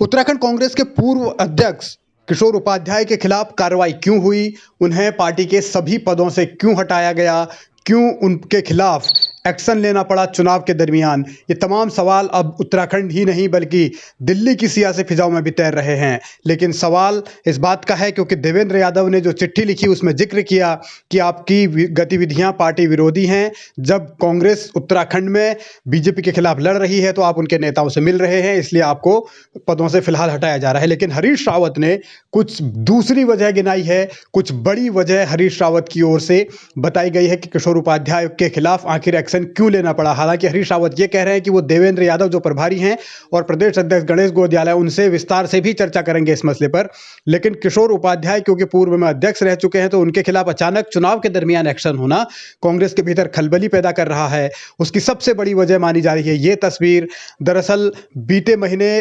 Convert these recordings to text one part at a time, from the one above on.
उत्तराखंड कांग्रेस के पूर्व अध्यक्ष किशोर उपाध्याय के खिलाफ कार्रवाई क्यों हुई, उन्हें पार्टी के सभी पदों से क्यों हटाया गया, क्यों उनके खिलाफ एक्शन लेना पड़ा चुनाव के दरमियान, ये तमाम सवाल अब उत्तराखंड ही नहीं बल्कि दिल्ली की सियासी फिजाओं में भी तैर रहे हैं। लेकिन सवाल इस बात का है क्योंकि देवेंद्र यादव ने जो चिट्ठी लिखी उसमें जिक्र किया कि आपकी गतिविधियां पार्टी विरोधी हैं। जब कांग्रेस उत्तराखंड में बीजेपी के खिलाफ लड़ रही है तो आप उनके नेताओं से मिल रहे हैं, इसलिए आपको पदों से फिलहाल हटाया जा रहा है। लेकिन हरीश रावत ने कुछ दूसरी वजह गिनाई है, कुछ बड़ी वजह हरीश रावत की ओर से बताई गई है कि किशोर उपाध्याय के खिलाफ आखिर एक्शन क्यों लेना पड़ा। हालांकि हरीश रावत ये कह रहे हैं कि वो देवेंद्र यादव जो प्रभारी हैं और प्रदेश अध्यक्ष गणेश गोदियाला उनसे विस्तार से भी चर्चा करेंगे इस मसले पर। लेकिन किशोर उपाध्याय क्योंकि पूर्व में अध्यक्ष रह चुके हैं तो उनके खिलाफ अचानक चुनाव के दरमियान एक्शन होना कांग्रेस के भीतर खलबली पैदा कर रहा है। उसकी सबसे बड़ी वजह मानी जा रही है ये तस्वीर। दरअसल बीते महीने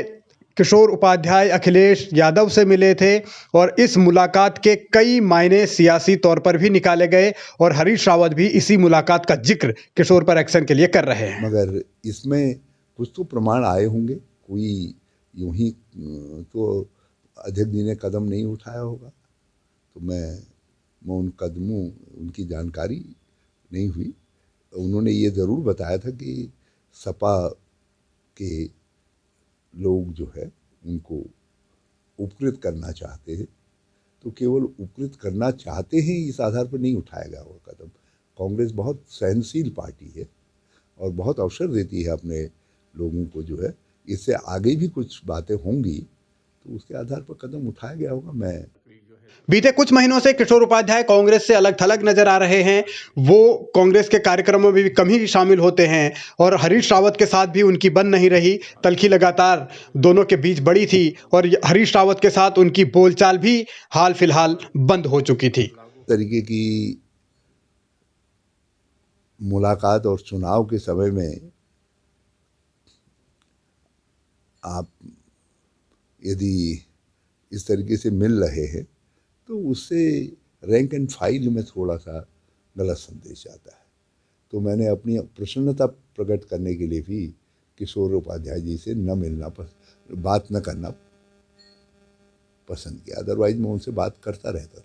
किशोर उपाध्याय अखिलेश यादव से मिले थे और इस मुलाकात के कई मायने सियासी तौर पर भी निकाले गए और हरीश रावत भी इसी मुलाकात का जिक्र किशोर पर एक्शन के लिए कर रहे हैं। मगर इसमें कुछ तो प्रमाण आए होंगे, कोई यूं ही तो अध्यक्ष जी ने कदम नहीं उठाया होगा। तो मैं उन कदमों उनकी जानकारी नहीं हुई। उन्होंने ये ज़रूर बताया था कि सपा के लोग जो है उनको उपकृत करना चाहते हैं, तो केवल उपकृत करना चाहते हैं इस आधार पर नहीं उठाया गया वो कदम। कांग्रेस बहुत सहनशील पार्टी है और बहुत अवसर देती है अपने लोगों को जो है। इससे आगे भी कुछ बातें होंगी तो उसके आधार पर कदम उठाया गया होगा। मैं बीते कुछ महीनों से किशोर उपाध्याय कांग्रेस से अलग थलग नजर आ रहे हैं। वो कांग्रेस के कार्यक्रमों में भी कम ही शामिल होते हैं और हरीश रावत के साथ भी उनकी बन नहीं रही। तल्खी लगातार दोनों के बीच बढ़ी थी और हरीश रावत के साथ उनकी बोलचाल भी हाल फिलहाल बंद हो चुकी थी। तरीके की मुलाकात और चुनाव के समय में आप यदि इस तरीके से मिल रहे हैं तो उससे रैंक एंड फाइल में थोड़ा सा गलत संदेश आता है। तो मैंने अपनी प्रसन्नता प्रकट करने के लिए भी किशोर उपाध्याय जी से न मिलना बात न करना पसंद किया। अदरवाइज मैं उनसे बात करता रहता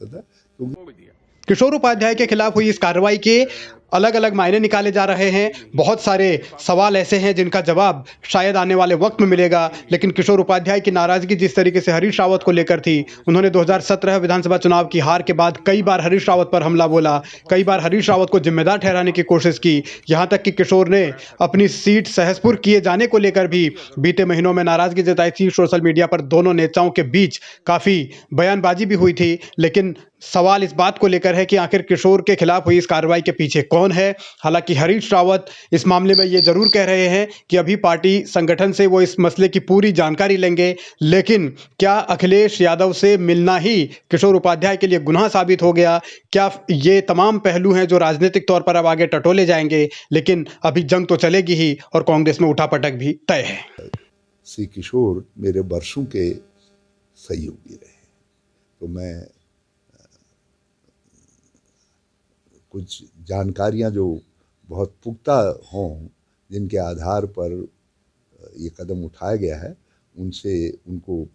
था क्योंकि किशोर उपाध्याय के खिलाफ हुई इस कार्रवाई के अलग अलग मायने निकाले जा रहे हैं। बहुत सारे सवाल ऐसे हैं जिनका जवाब शायद आने वाले वक्त में मिलेगा। लेकिन किशोर उपाध्याय की नाराजगी जिस तरीके से हरीश रावत को लेकर थी, उन्होंने 2017 विधानसभा चुनाव की हार के बाद कई बार हरीश रावत पर हमला बोला, कई बार हरीश रावत को जिम्मेदार ठहराने की कोशिश की। यहाँ तक कि किशोर ने अपनी सीट सहसपुर किए जाने को लेकर भी बीते महीनों में नाराजगी जताई थी। सोशल मीडिया पर दोनों नेताओं के बीच काफी बयानबाजी भी हुई थी। लेकिन सवाल इस बात को लेकर है कि आखिर किशोर के खिलाफ हुई इस कार्रवाई के पीछे कौन है। हालांकि हरीश रावत इस मामले में ये जरूर कह रहे हैं कि अभी पार्टी संगठन से वो इस मसले की पूरी जानकारी लेंगे। लेकिन क्या अखिलेश यादव से मिलना ही किशोर उपाध्याय के लिए गुनाह साबित हो गया? क्या ये तमाम पहलू हैं जो राजनीतिक तौर पर अब आगे टटोले जाएंगे। लेकिन अभी जंग तो चलेगी ही और कांग्रेस में उठापटक भी तय है। श्री किशोर मेरे वर्षों के सहयोगी रहे, तो मैं कुछ जानकारियां जो बहुत पुख्ता हों, जिनके आधार पर ये कदम उठाया गया है, उनको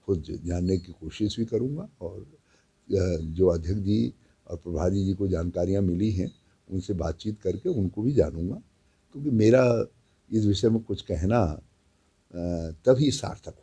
खुद जानने की कोशिश भी करूंगा और जो अध्यक्ष जी और प्रभारी जी को जानकारियां मिली हैं उनसे बातचीत करके उनको भी जानूंगा, क्योंकि मेरा इस विषय में कुछ कहना तभी सार्थक